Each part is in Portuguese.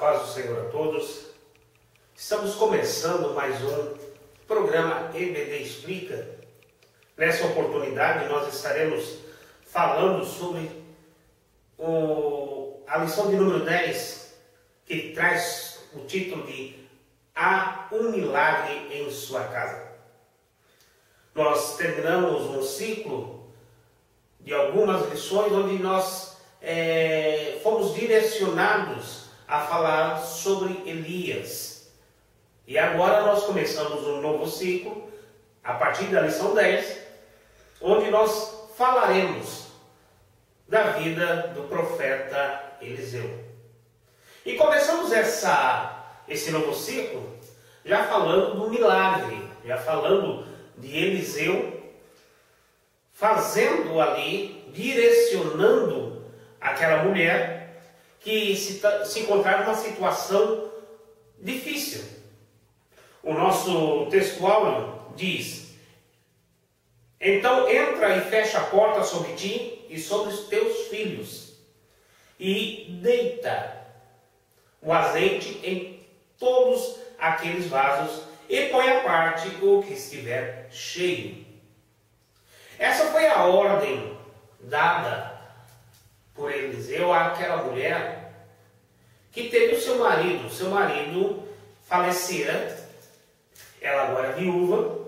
paz do Senhor a todos. Estamos começando mais um programa EBD Explica. Nessa oportunidade nós estaremos falando sobre a lição de número 10, que traz o título de Há um milagre em sua casa. Nós terminamos um ciclo de algumas lições onde nós fomos direcionados a falar sobre Elias. E agora nós começamos um novo ciclo, a partir da lição 10, onde nós falaremos da vida do profeta Eliseu. E começamos esse novo ciclo já falando do milagre, já falando de Eliseu fazendo ali, direcionando aquela mulher que se encontrava numa situação difícil. O nosso textual diz: então entra e fecha a porta sobre ti e sobre os teus filhos, e deita o azeite em todos aqueles vasos, e põe à parte o que estiver cheio. Essa foi a ordem dada por Eliseu àquela mulher que teve o seu marido. O seu marido falecera, ela agora é viúva,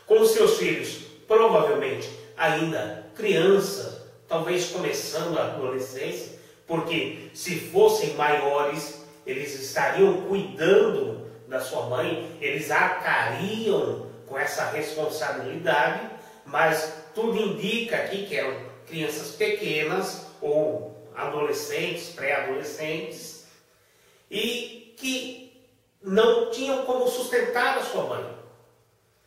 com seus filhos provavelmente ainda criança, talvez começando a adolescência, porque se fossem maiores, eles estariam cuidando da sua mãe, eles arcariam com essa responsabilidade, mas tudo indica aqui que eram crianças pequenas ou adolescentes, pré-adolescentes, e que não tinham como sustentar a sua mãe,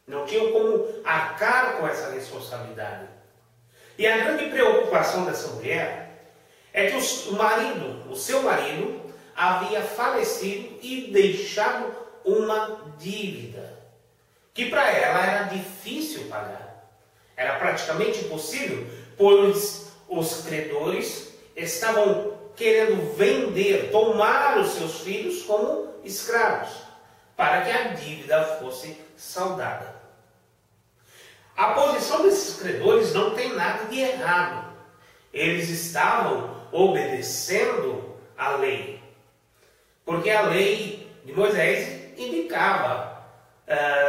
não tinham como arcar com essa responsabilidade. E a grande preocupação dessa mulher é que o seu marido havia falecido e deixado uma dívida, que para ela era difícil pagar. Era praticamente impossível, pois os credores estavam querendo vender, tomar os seus filhos como escravos, para que a dívida fosse saldada. A posição desses credores não tem nada de errado. Eles estavam obedecendo a lei, porque a lei de Moisés indicava,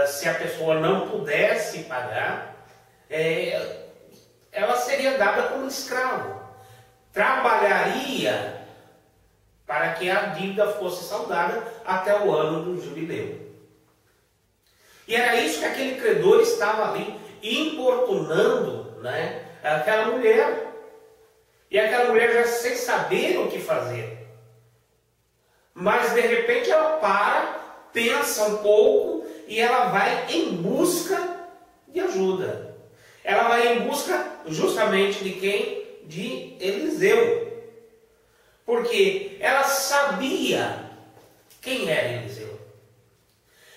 se a pessoa não pudesse pagar, ela seria dada como escravo, trabalharia para que a dívida fosse saldada até o ano do jubileu. E era isso que aquele credor estava ali importunando, aquela mulher. E aquela mulher já sem saber o que fazer. Mas de repente ela para, pensa um pouco e ela vai em busca de ajuda. Ela vai em busca justamente de quem? De Eliseu. Porque ela sabia quem era Eliseu.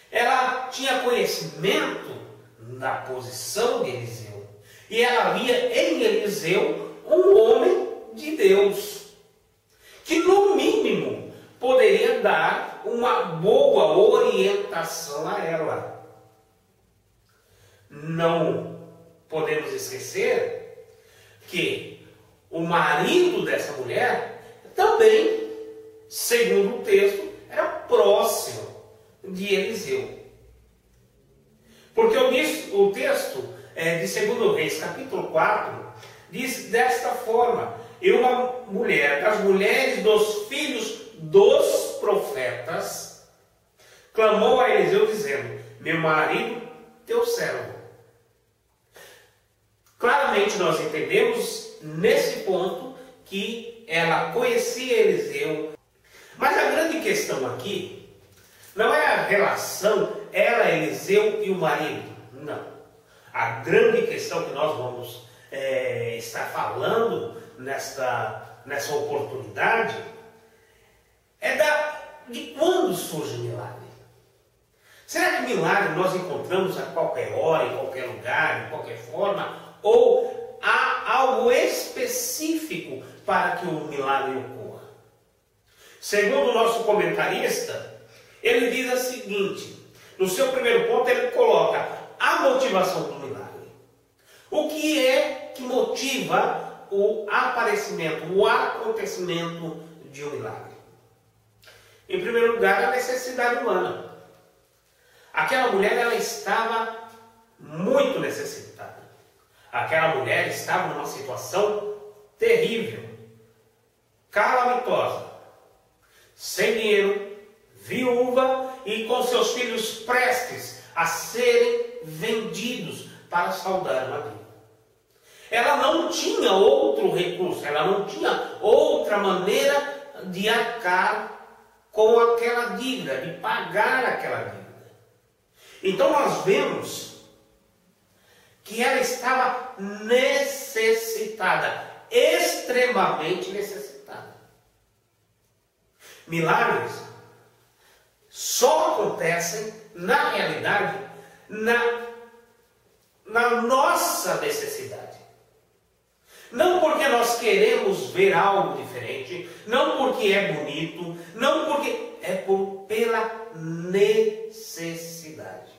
Ela tinha conhecimento da posição de Eliseu. E ela via em Eliseu um homem de Deus, que no mínimo poderia dar uma boa orientação a ela. Não podemos esquecer que o marido dessa mulher também, segundo o texto, era próximo de Eliseu. Porque o texto de 2 Reis, capítulo 4, diz desta forma: e uma mulher, das mulheres dos filhos dos profetas, clamou a Eliseu dizendo: meu marido, teu servo. Claramente nós entendemos nesse ponto que ela conhecia Eliseu. Mas a grande questão aqui não é a relação ela, Eliseu e o marido. Não. A grande questão que nós vamos estar falando nessa oportunidade é de quando surge o milagre. Será que milagre nós encontramos a qualquer hora, em qualquer lugar, de qualquer forma? Ou há algo específico para que o milagre ocorra? Segundo o nosso comentarista, ele diz o seguinte, no seu primeiro ponto ele coloca a motivação do milagre. O que é que motiva o aparecimento, o acontecimento de um milagre? Em primeiro lugar, a necessidade humana. Aquela mulher, ela estava muito necessitada. Aquela mulher estava numa situação terrível, calamitosa, sem dinheiro, viúva e com seus filhos prestes a serem vendidos para saldar uma dívida. Ela não tinha outro recurso, ela não tinha outra maneira de arcar com aquela dívida, de pagar aquela dívida. Então nós vemos que ela estava necessitada, extremamente necessitada. Milagres só acontecem, na realidade, na nossa necessidade. Não porque nós queremos ver algo diferente, não porque é bonito, não porque pela necessidade.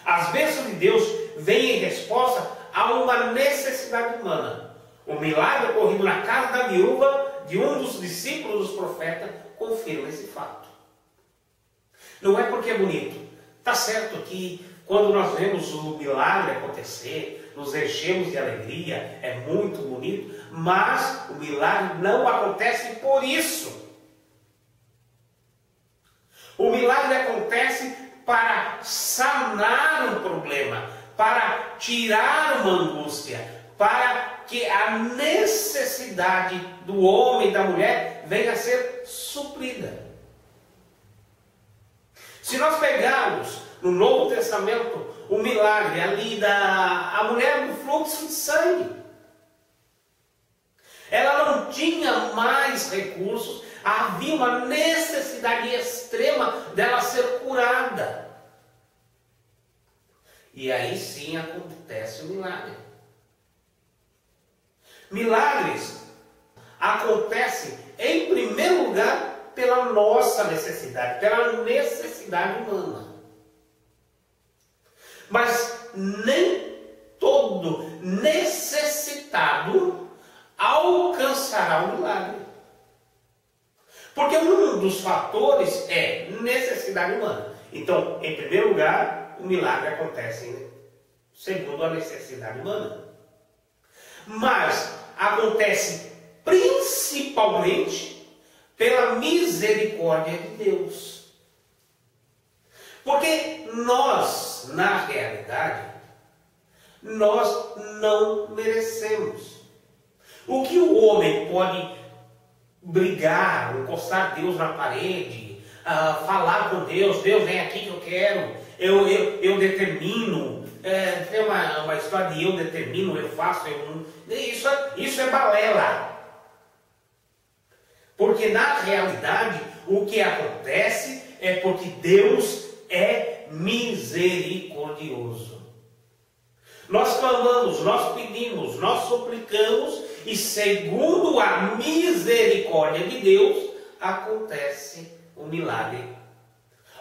As bênçãos de Deus vêm em resposta a uma necessidade humana. O milagre ocorrido na casa da viúva de um dos discípulos dos profetas confirma esse fato. Não é porque é bonito. Está certo que quando nós vemos o milagre acontecer, nos enchemos de alegria, é muito bonito, mas o milagre não acontece por isso. O milagre acontece para sanar um problema, para tirar uma angústia, para que a necessidade do homem e da mulher venha a ser suprida. Se nós pegarmos no Novo Testamento o milagre ali a mulher do fluxo de sangue, ela não tinha mais recursos, havia uma necessidade extrema dela ser curada. E aí sim acontece o milagre. Milagres acontecem em primeiro lugar pela nossa necessidade, pela necessidade humana. Mas nem todo necessitado alcançará o milagre. Porque um dos fatores é necessidade humana. Então, em primeiro lugar, o milagre acontece segundo a necessidade humana. Mas acontece principalmente pela misericórdia de Deus. Porque nós, na realidade, nós não merecemos. O que o homem pode brigar, encostar Deus na parede, falar com Deus, Deus vem aqui que eu quero, eu determino, tem uma história de eu determino, eu faço, isso é balela. Porque na realidade o que acontece é porque Deus é misericordioso. Nós clamamos, nós pedimos, nós suplicamos e segundo a misericórdia de Deus acontece o milagre.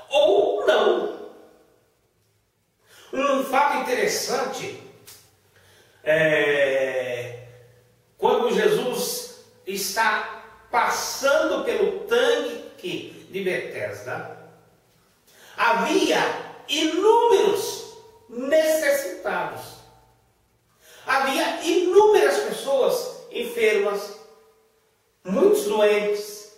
Ou não. Um fato interessante quando Jesus está passando pelo tanque de Betesda, havia inúmeros necessitados. Havia inúmeras pessoas enfermas, muitos doentes,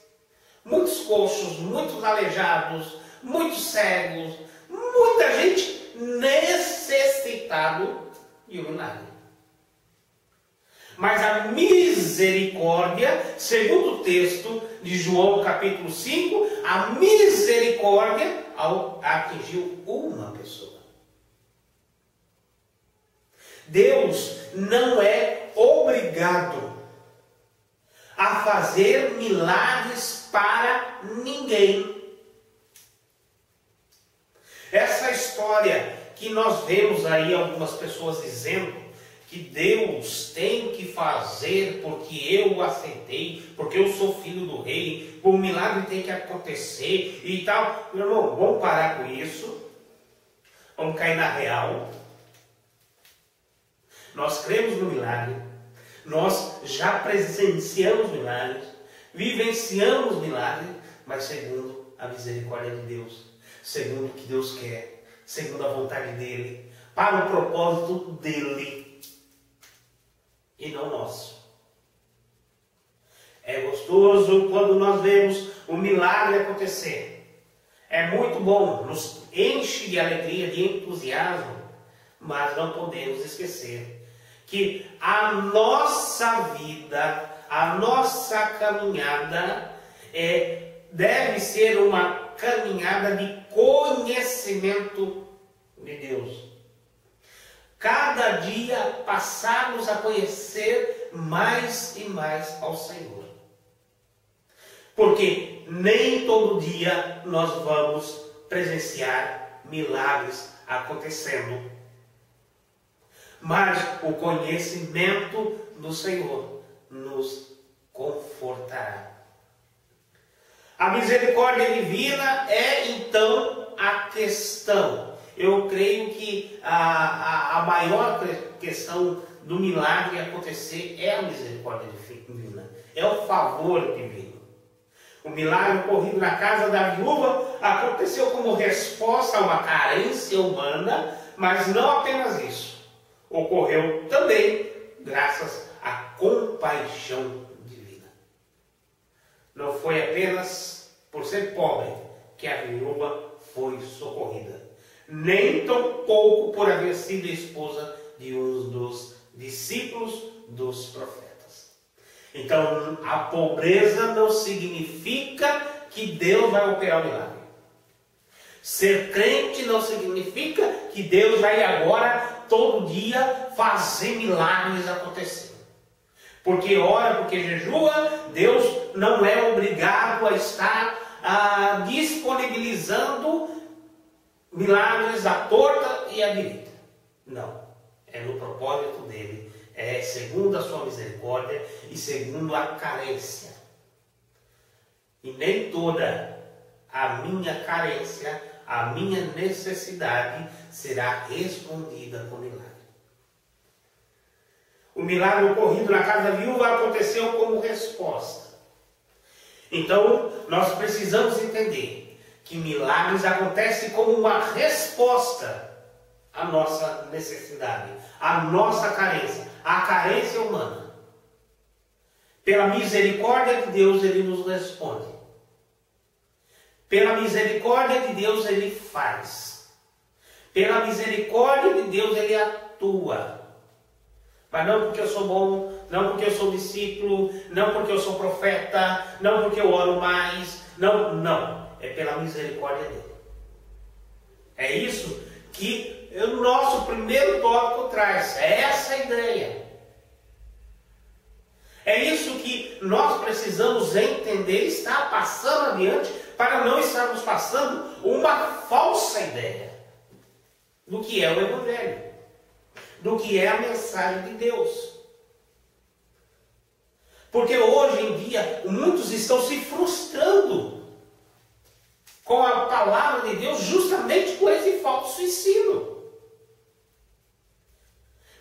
muitos coxos, muitos aleijados, muitos cegos, muita gente necessitado de um milagre. Mas a misericórdia, segundo o texto de João capítulo 5, a misericórdia atingiu uma pessoa. Deus não é obrigado a fazer milagres para ninguém. Essa história que nós vemos aí algumas pessoas dizendo que Deus tem que fazer porque eu aceitei, porque eu sou filho do rei, o milagre tem que acontecer e tal. Meu irmão, vamos parar com isso, vamos cair na real. Nós cremos no milagre, nós já presenciamos milagres, vivenciamos milagres, mas segundo a misericórdia de Deus, segundo o que Deus quer, segundo a vontade dEle, para o propósito dEle e não nosso. É gostoso quando nós vemos o milagre acontecer. É muito bom, nos enche de alegria, de entusiasmo, mas não podemos esquecer que a nossa vida, a nossa caminhada deve ser uma caminhada de conhecimento de Deus. Cada dia passarmos a conhecer mais e mais ao Senhor. Porque nem todo dia nós vamos presenciar milagres acontecendo. Mas o conhecimento do Senhor nos confortará. A misericórdia divina é então a questão. Eu creio que a maior questão do milagre acontecer é a misericórdia divina. É o favor divino. O milagre ocorrido na casa da viúva aconteceu como resposta a uma carência humana, mas não apenas isso. Ocorreu também graças à compaixão divina. Não foi apenas por ser pobre que a viúva foi socorrida, nem tampouco por haver sido esposa de um dos discípulos dos profetas. Então, a pobreza não significa que Deus vai operar o milagre. Ser crente não significa que Deus vai agora, todo dia, fazer milagres acontecer. Porque ora, porque jejua, Deus não é obrigado a estar disponibilizando milagres à torta e à direita. Não. É no propósito dele. É segundo a sua misericórdia e segundo a carência. E nem toda a minha carência, a minha necessidade será respondida com milagre. O milagre ocorrido na casa da viúva aconteceu como resposta. Então, nós precisamos entender que milagres acontecem como uma resposta à nossa necessidade, à nossa carência, à carência humana. Pela misericórdia de Deus, Ele nos responde. Pela misericórdia de Deus, Ele faz. Pela misericórdia de Deus, Ele atua. Mas não porque eu sou bom, não porque eu sou discípulo, não porque eu sou profeta, não porque eu oro mais. Não. É pela misericórdia dele. É isso que o nosso primeiro tópico traz. É essa a ideia. É isso que nós precisamos entender, estar passando adiante, para não estarmos passando uma falsa ideia do que é o Evangelho, do que é a mensagem de Deus. Porque hoje em dia, muitos estão se frustrando com a palavra de Deus justamente por esse falso ensino.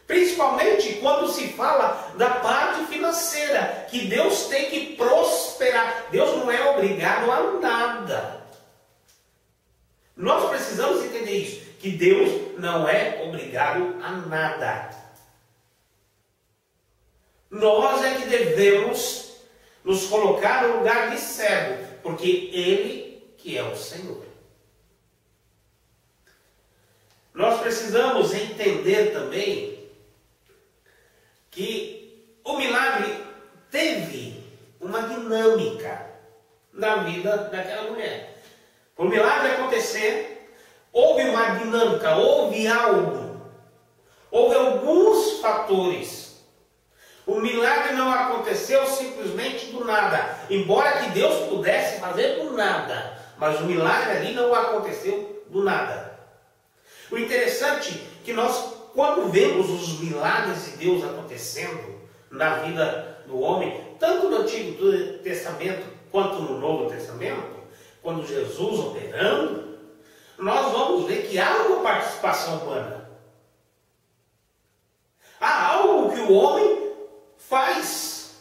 Principalmente quando se fala da parte financeira, que Deus tem que prosperar. Deus não é obrigado a nada. Nós precisamos entender isso, que Deus não é obrigado a nada. Nós é que devemos nos colocar no lugar de servo, porque Ele que é o Senhor. Nós precisamos entender também que o milagre teve uma dinâmica na vida daquela mulher. Para o milagre acontecer, houve uma dinâmica, houve algo, houve alguns fatores. O milagre não aconteceu simplesmente do nada, embora que Deus pudesse fazer do nada, mas o milagre ali não aconteceu do nada. O interessante é que nós quando vemos os milagres de Deus acontecendo na vida do homem, tanto no Antigo Testamento quanto no Novo Testamento, quando Jesus operando, nós vamos ver que há uma participação humana. Há algo que o homem faz.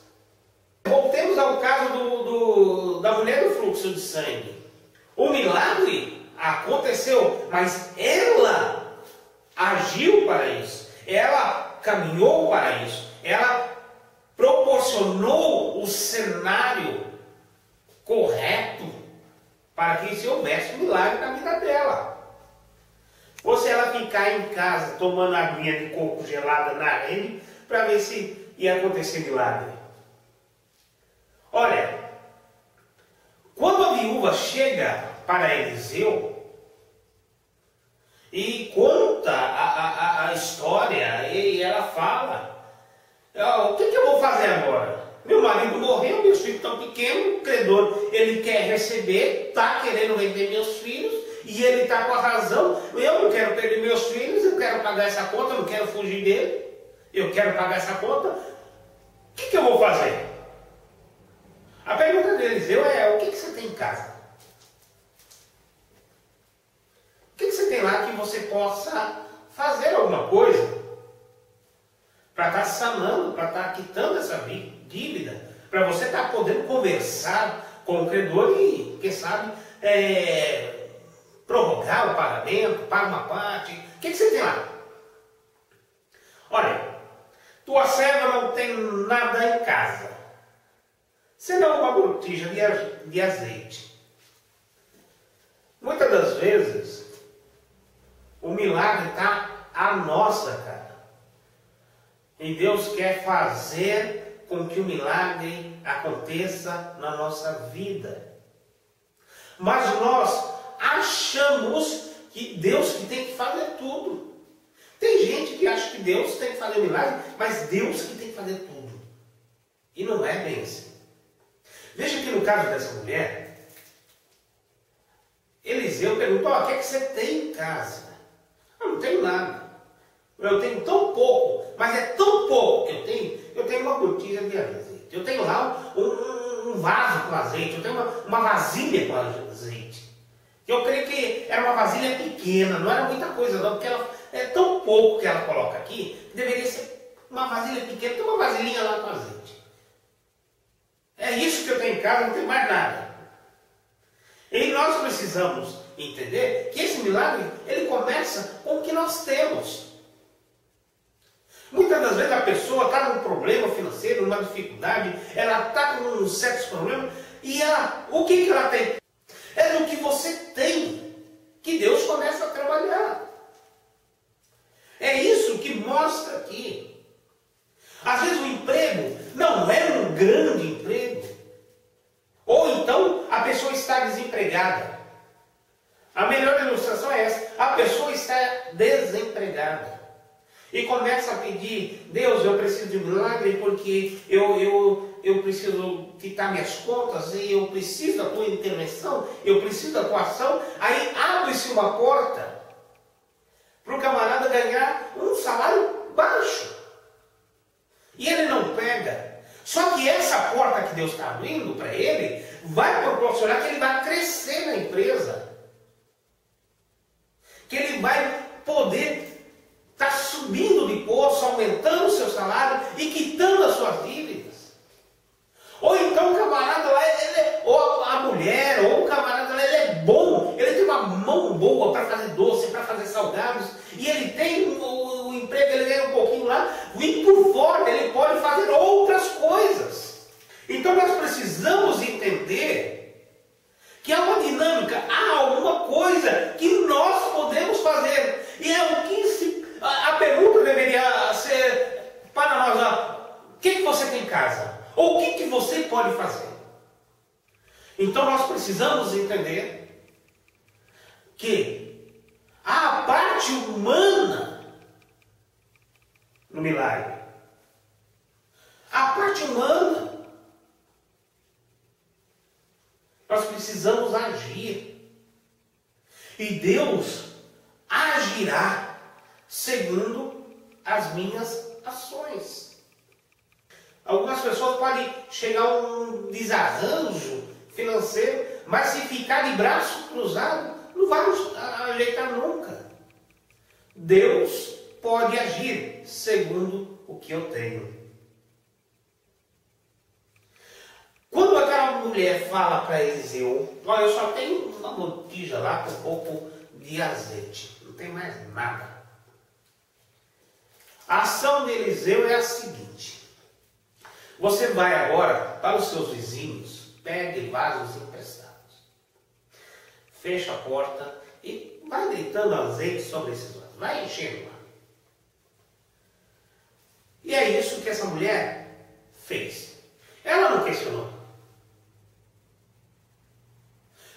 Voltemos ao caso da mulher do fluxo de sangue. O milagre aconteceu, mas ela agiu para isso. Ela caminhou para isso. Ela proporcionou o cenário correto para que se houvesse um milagre na vida dela. Ou se ela ficar em casa tomando aguinha de coco gelada na rede para ver se ia acontecer milagre. Olha, quando a viúva chega para Eliseu e conta a história, e ela fala: o que eu vou fazer agora? Meu marido morreu, meus filhos estão pequenos, o credor ele quer receber, está querendo vender meus filhos, e ele está com a razão. Eu não quero perder meus filhos, eu quero pagar essa conta, eu não quero fugir dele, eu quero pagar essa conta. O que eu vou fazer? A pergunta de Eliseu é: o que você tem em casa? O que você tem lá que você possa fazer alguma coisa para estar sanando, para estar quitando essa dívida, para você estar podendo conversar com o credor e, quem sabe, prorrogar o pagamento, paga uma parte. O que você tem lá? Olha, tua serva não tem nada em casa, senão uma botija de azeite. Muitas das vezes, o milagre está à nossa cara. E Deus quer fazer com que o milagre aconteça na nossa vida. Mas nós achamos que Deus que tem que fazer tudo. Tem gente que acha que Deus tem que fazer o milagre, mas Deus que tem que fazer tudo. E não é bem assim. Veja que no caso dessa mulher, Eliseu perguntou: o que é que você tem em casa? Eu não tenho nada. Eu tenho tão pouco, mas é tão pouco que eu tenho uma botija de azeite. Eu tenho lá um vaso com azeite, eu tenho uma vasilha com azeite. Eu creio que era uma vasilha pequena, não era muita coisa não, porque ela é tão pouco que ela coloca aqui, que deveria ser uma vasilha pequena, tem uma vasilhinha lá com azeite. É isso que eu tenho em casa, não tenho mais nada. E nós precisamos entender que esse milagre, ele começa com o que nós temos. Muitas das vezes a pessoa está num problema financeiro, numa dificuldade, ela está com um certos problemas, e o que ela tem? É do que você tem que Deus começa a trabalhar. É isso que mostra aqui. Às vezes o emprego não é um grande emprego. Ou então a pessoa está desempregada. A melhor ilustração é essa: a pessoa está desempregada. E começa a pedir: Deus, eu preciso de um milagre porque eu preciso quitar minhas contas e eu preciso da tua intervenção, eu preciso da tua ação. Aí abre-se uma porta para o camarada ganhar um salário baixo. E ele não pega. Só que essa porta que Deus está abrindo para ele vai proporcionar que ele vai crescer na empresa. Que ele vai poder está subindo de posto, aumentando o seu salário e quitando as suas dívidas. Ou então o camarada lá, ou a mulher, ou o camarada lá, ele é bom, ele tem uma mão boa para fazer doce, para fazer salgados, e ele tem o emprego, ele ganha um pouquinho lá, e por fora ele pode fazer outras coisas. Então nós precisamos entender que há uma dinâmica, há alguma coisa que nós podemos fazer, e é o que a pergunta deveria ser para nós: o que você tem em casa? Ou o que você pode fazer? Então nós precisamos entender que há a parte humana no milagre. A parte humana. Nós precisamos agir. E Deus agirá segundo as minhas ações. Algumas pessoas podem chegar a um desarranjo financeiro, mas se ficar de braço cruzado, não vai ajeitar nunca. Deus pode agir segundo o que eu tenho. Quando aquela mulher fala para Eliseu, olha, eu só tenho uma botija lá com um pouco de azeite, não tem mais nada. A ação de Eliseu é a seguinte: você vai agora para os seus vizinhos, pegue vasos emprestados, fecha a porta e vai deitando azeite sobre esses vasos, vai enchendo lá. E é isso que essa mulher fez. Ela não questionou.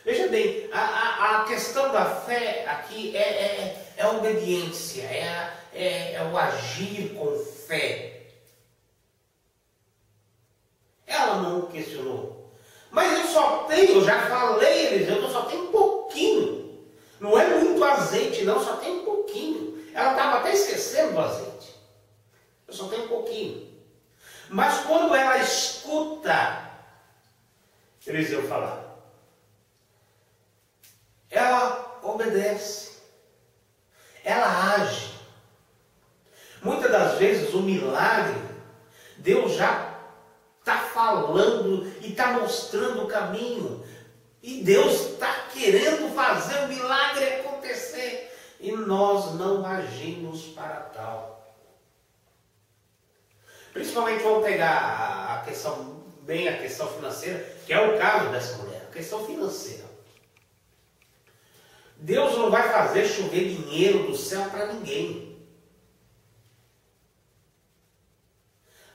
Veja bem, a questão da fé aqui é a obediência, é o agir com fé. Ela não questionou. Mas eu já falei, Eliseu, eu só tenho um pouquinho. Não é muito azeite, não, só tem um pouquinho. Ela estava até esquecendo do azeite. Eu só tenho um pouquinho. Mas quando ela escuta Eliseu falar, ela obedece, ela age. Muitas das vezes o milagre, Deus já está falando e está mostrando o caminho. E Deus está querendo fazer o milagre acontecer. E nós não agimos para tal. Principalmente vamos pegar a questão financeira, que é o caso dessa mulher, a questão financeira. Deus não vai fazer chover dinheiro do céu para ninguém.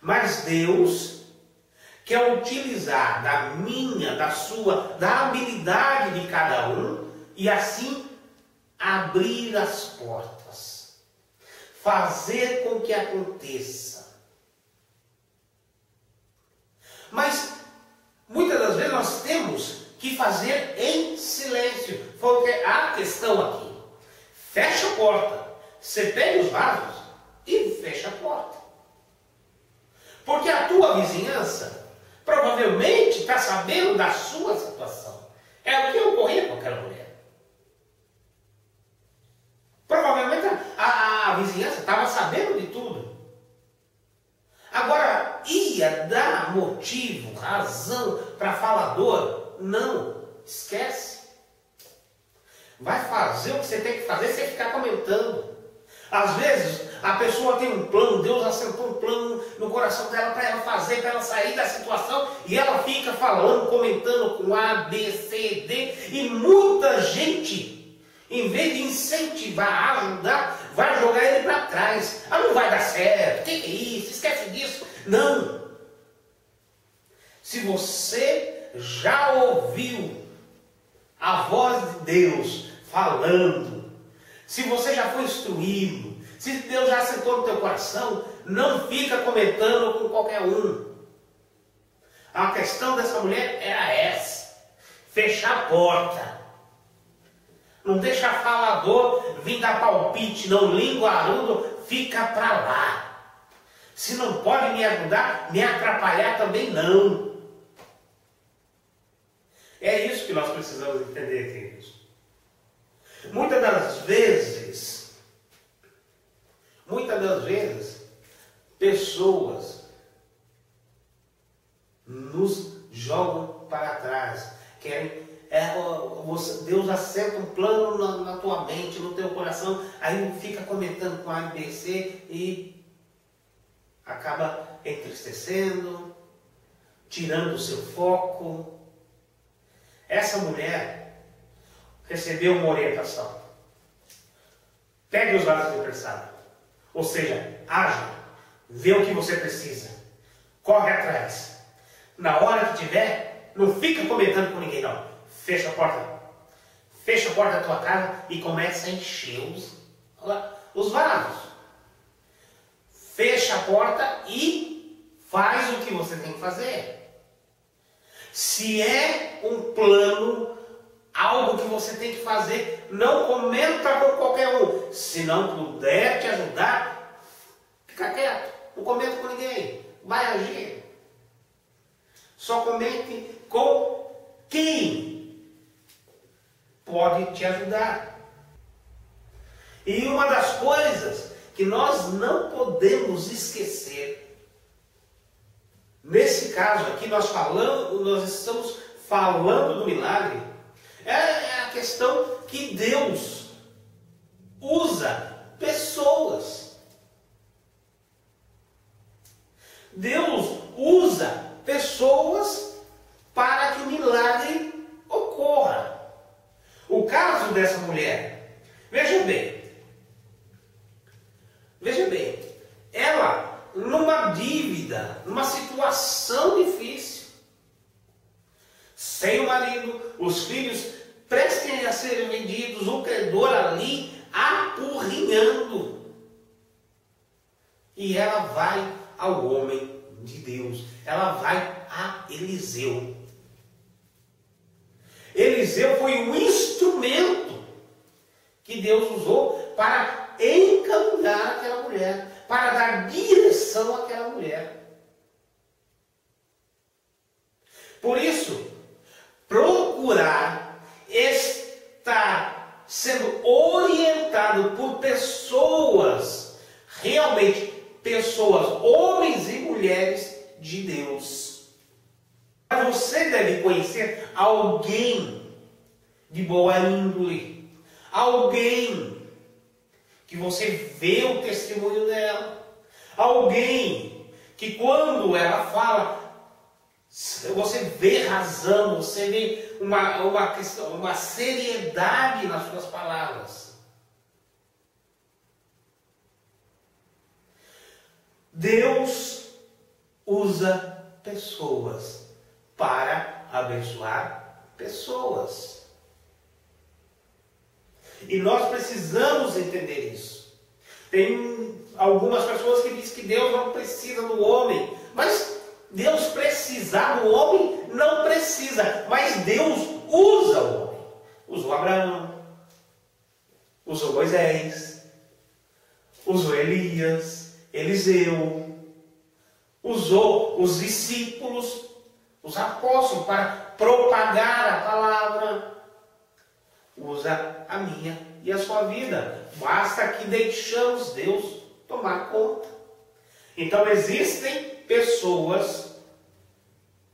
Mas Deus quer utilizar da habilidade de cada um e assim abrir as portas. Fazer com que aconteça. Mas muitas das vezes nós temos que fazer em silêncio. Foi a questão aqui. Fecha a porta. Você pega os vasos e fecha a porta. Porque a tua vizinhança provavelmente está sabendo da sua situação. É o que ocorria com aquela mulher. Provavelmente a vizinhança estava sabendo de tudo. Agora, ia dar motivo, razão para falador? Não, esquece. Vai fazer o que você tem que fazer sem ficar comentando. Às vezes, a pessoa tem um plano, Deus assentou um plano no coração dela para ela fazer, para ela sair da situação, e ela fica falando, comentando com A, B, C, D, e muita gente, em vez de incentivar, ajudar, vai jogar ele para trás. Ah, não vai dar certo, que é isso, esquece disso. Não. Se você já ouviu a voz de Deus falando, se você já foi instruído, se Deus já assentou no teu coração, não fica comentando com qualquer um. A questão dessa mulher era essa: fechar a porta. Não deixa falador vir dar palpite, não, linguarudo, fica para lá. Se não pode me ajudar, me atrapalhar também não. É isso que nós precisamos entender, queridos. Muitas das vezes, pessoas nos jogam para trás. Deus assenta um plano na tua mente, no teu coração, aí fica comentando com A, B, C e acaba entristecendo, tirando o seu foco. Essa mulher recebeu uma orientação. Pegue os vasos emprestados. Ou seja, haja, vê o que você precisa. Corre atrás. Na hora que tiver, não fica comentando com ninguém, não. Fecha a porta. Fecha a porta da tua casa e começa a encher os vasos. Fecha a porta e faz o que você tem que fazer. Se é um plano, algo que você tem que fazer, não comenta com qualquer um. Se não puder te ajudar, fica quieto, não comenta com ninguém, vai agir. Só comente com quem pode te ajudar. E uma das coisas que nós não podemos esquecer, nesse caso aqui nós estamos falando do milagre, é a questão que Deus usa pessoas. Deus usa pessoas para que o milagre ocorra. O caso dessa mulher, veja bem, ela numa dívida, numa situação difícil, sem o marido, os filhos prestem a serem vendidos, o credor ali apurrinhando. E ela vai ao homem de Deus, ela vai a Eliseu. Eliseu foi um instrumento que Deus usou para encaminhar aquela mulher, para dar direção àquela mulher. Por isso, procurar estar sendo orientado por pessoas, realmente pessoas, homens e mulheres de Deus. Você deve conhecer alguém de boa índole, alguém que você vê o testemunho dela, alguém que quando ela fala, você vê razão, você vê uma seriedade nas suas palavras. Deus usa pessoas para abençoar pessoas. E nós precisamos entender isso. Tem algumas pessoas que dizem que Deus não precisa do homem, mas Deus precisar do homem não precisa, mas Deus usa o homem. Usou Abraão, usou Moisés, usou Elias, Eliseu, usou os discípulos, os apóstolos para propagar a palavra. Usa a minha e a sua vida. Basta que deixamos Deus tomar conta. Então existem pessoas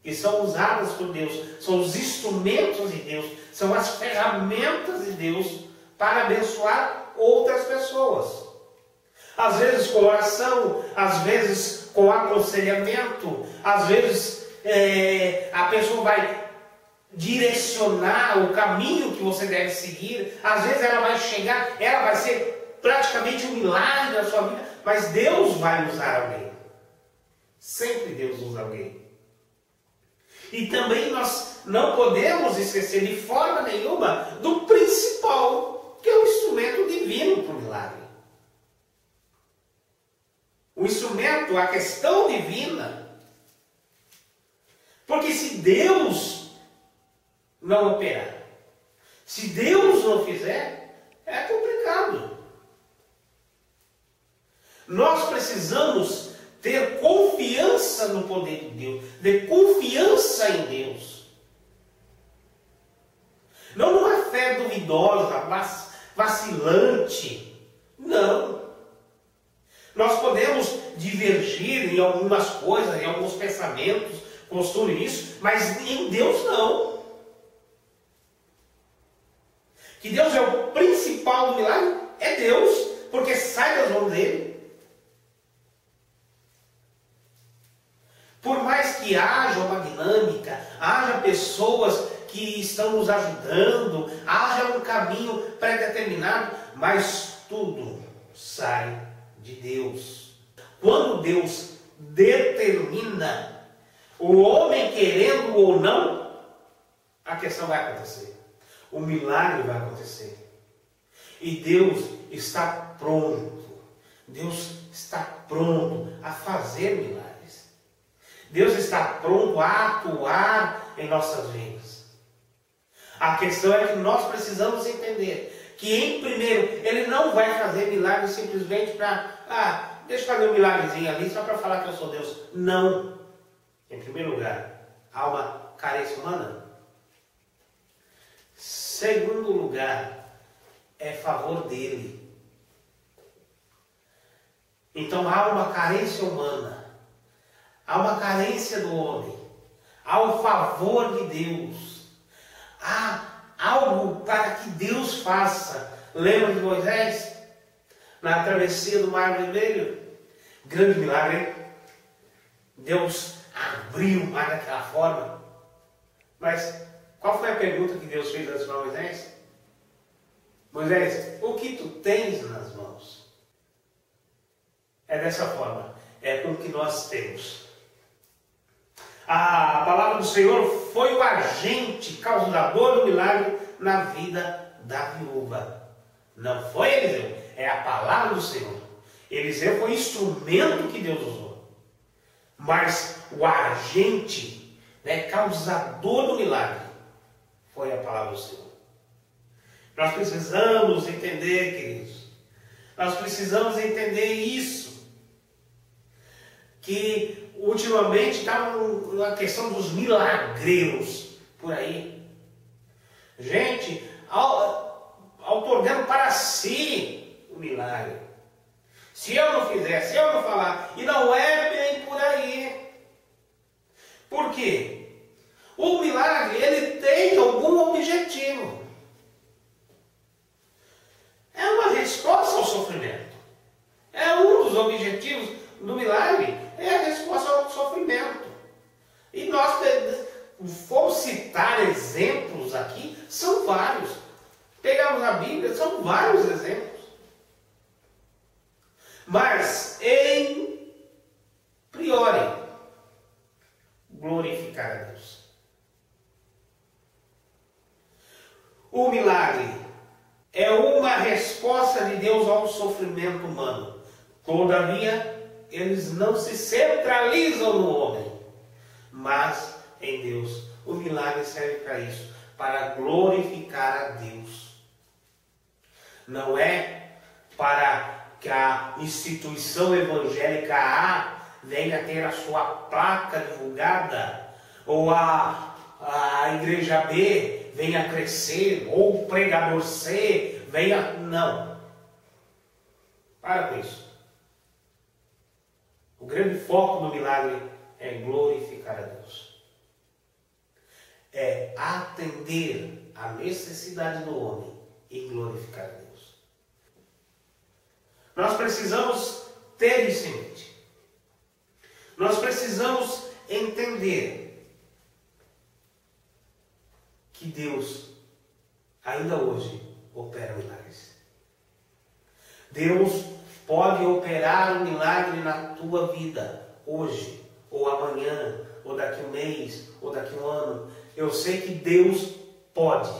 que são usadas por Deus, são os instrumentos de Deus, são as ferramentas de Deus para abençoar outras pessoas. Às vezes com oração, às vezes com aconselhamento, às vezes a pessoa vai direcionar o caminho que você deve seguir, às vezes ela vai chegar, ela vai ser praticamente um milagre na sua vida, mas Deus vai usar alguém. Sempre Deus usa alguém. E também nós não podemos esquecer de forma nenhuma do principal, que é o instrumento divino para o milagre. O instrumento, a questão divina. Porque se Deus não operar, se Deus não fizer, é complicado. Nós precisamos ter confiança no poder de Deus, ter confiança em Deus. Não numa fé duvidosa, vacilante. Não. Nós podemos divergir em algumas coisas, em alguns pensamentos, construir isso, mas em Deus não. Que Deus é o principal do milagre, é Deus, porque sai das mãos dele. Por mais que haja uma dinâmica, haja pessoas que estão nos ajudando, haja um caminho pré-determinado, mas tudo sai de Deus. Quando Deus determina, o homem querendo ou não, a questão vai acontecer. O milagre vai acontecer. E Deus está pronto. Deus está pronto a fazer milagres. Deus está pronto a atuar em nossas vidas. A questão é que nós precisamos entender que, em primeiro, Ele não vai fazer milagres simplesmente para, deixa eu fazer um milagrezinho ali só para falar que eu sou Deus. Não. Em primeiro lugar, há uma carência humana. Segundo lugar, é favor dele. Então há uma carência humana, há uma carência do homem, há o favor de Deus, há algo para que Deus faça. Lembra de Moisés? Na travessia do Mar Vermelho? Grande milagre, hein? Deus abriu o mar daquela forma. Mas qual foi a pergunta que Deus fez antes para Moisés? Moisés, o que tu tens nas mãos? É dessa forma, é com o que nós temos. A palavra do Senhor foi o agente causador do milagre na vida da viúva. Não foi Eliseu, é a palavra do Senhor. Eliseu foi o instrumento que Deus usou. Mas o agente, causador do milagre, foi a palavra do Senhor. Nós precisamos entender, queridos. Nós precisamos entender isso. Que ultimamente está uma questão dos milagreiros por aí. Gente, outorgando para si o milagre. Se eu não fizer, se eu não falar, e não é bem por aí. Por quê? O milagre, ele tem algum objetivo. É uma resposta ao sofrimento. É um dos objetivos do milagre, é a resposta ao sofrimento. E nós fomos citar exemplos aqui, são vários. Pegamos a Bíblia, são vários exemplos. Mas, em priori, glorificar a Deus. O milagre é uma resposta de Deus ao sofrimento humano. Todavia, eles não se centralizam no homem, mas em Deus. O milagre serve para isso, para glorificar a Deus. Não é para que a instituição evangélica A venha ter a sua placa divulgada, ou a igreja B venha crescer, ou o pregador C venha... Não. Para com isso. O grande foco do milagre é glorificar a Deus. É atender à necessidade do homem e glorificar a Deus. Nós precisamos ter isso em mente. Nós precisamos entender que Deus ainda hoje opera milagres. Deus pode operar um milagre na tua vida, hoje, ou amanhã, ou daqui um mês, ou daqui um ano. Eu sei que Deus pode.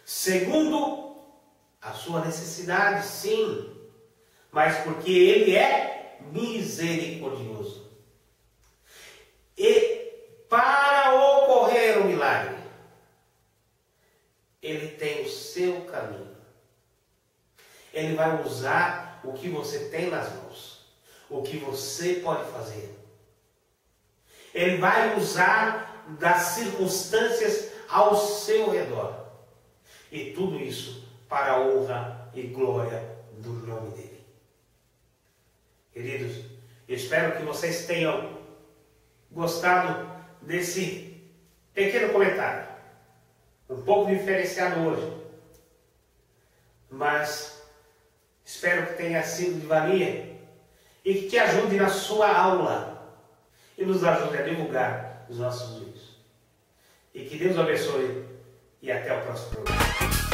Segundo a sua necessidade, sim, mas porque Ele é misericordioso. E para ocorrer o milagre, Ele tem o seu caminho. Ele vai usar o que você tem nas mãos, o que você pode fazer. Ele vai usar das circunstâncias ao seu redor. E tudo isso para a honra e glória do nome dele. Queridos, eu espero que vocês tenham gostado desse pequeno comentário. Um pouco diferenciado hoje. Mas espero que tenha sido de valia e que te ajude na sua aula e nos ajude a divulgar os nossos vídeos. E que Deus abençoe e até o próximo programa.